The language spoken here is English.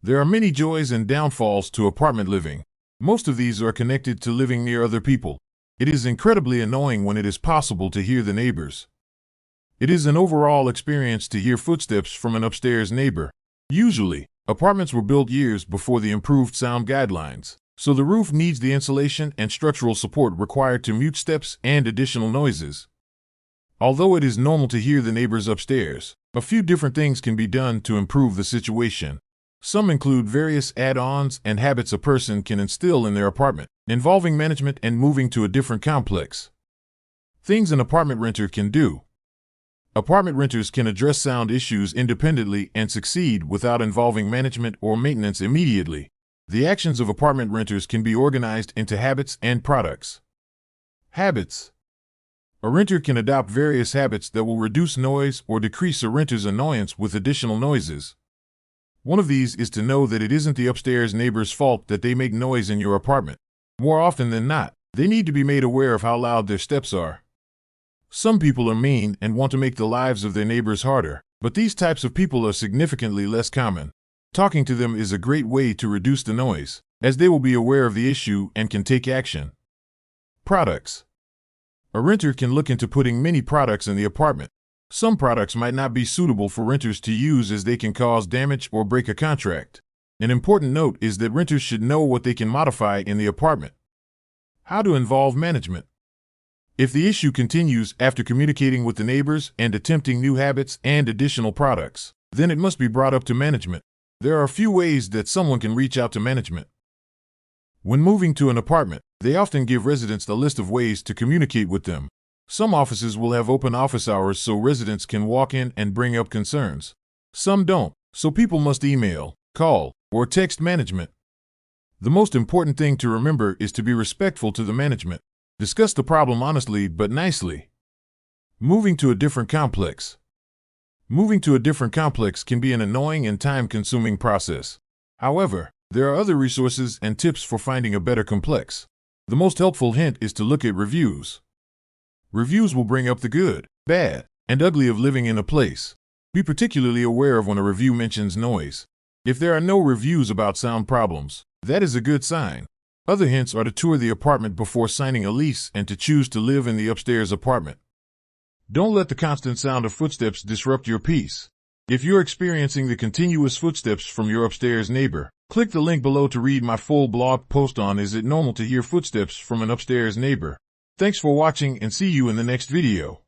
There are many joys and downfalls to apartment living. Most of these are connected to living near other people. It is incredibly annoying when it is possible to hear the neighbors. It is an overall experience to hear footsteps from an upstairs neighbor. Usually, apartments were built years before the improved sound guidelines, so the roof needs the insulation and structural support required to mute steps and additional noises. Although it is normal to hear the neighbors upstairs, a few different things can be done to improve the situation. Some include various add-ons and habits a person can instill in their apartment, involving management and moving to a different complex. Things an apartment renter can do. Apartment renters can address sound issues independently and succeed without involving management or maintenance immediately. The actions of apartment renters can be organized into habits and products. Habits. A renter can adopt various habits that will reduce noise or decrease a renter's annoyance with additional noises. One of these is to know that it isn't the upstairs neighbor's fault that they make noise in your apartment. More often than not, they need to be made aware of how loud their steps are. Some people are mean and want to make the lives of their neighbors harder, but these types of people are significantly less common. Talking to them is a great way to reduce the noise, as they will be aware of the issue and can take action. Products. A renter can look into putting many products in the apartment. Some products might not be suitable for renters to use as they can cause damage or break a contract. An important note is that renters should know what they can modify in the apartment. How to involve management. If the issue continues after communicating with the neighbors and attempting new habits and additional products, then it must be brought up to management. There are a few ways that someone can reach out to management. When moving to an apartment, they often give residents a list of ways to communicate with them. Some offices will have open office hours so residents can walk in and bring up concerns. Some don't, so people must email, call, or text management. The most important thing to remember is to be respectful to the management. Discuss the problem honestly but nicely. Moving to a different complex. Moving to a different complex can be an annoying and time-consuming process. However, there are other resources and tips for finding a better complex. The most helpful hint is to look at reviews. Reviews will bring up the good, bad, and ugly of living in a place. Be particularly aware of when a review mentions noise. If there are no reviews about sound problems, that is a good sign. Other hints are to tour the apartment before signing a lease and to choose to live in the upstairs apartment. Don't let the constant sound of footsteps disrupt your peace. If you're experiencing the continuous footsteps from your upstairs neighbor, click the link below to read my full blog post on Is It Normal to Hear Footsteps from an Upstairs Neighbor? Thanks for watching and see you in the next video.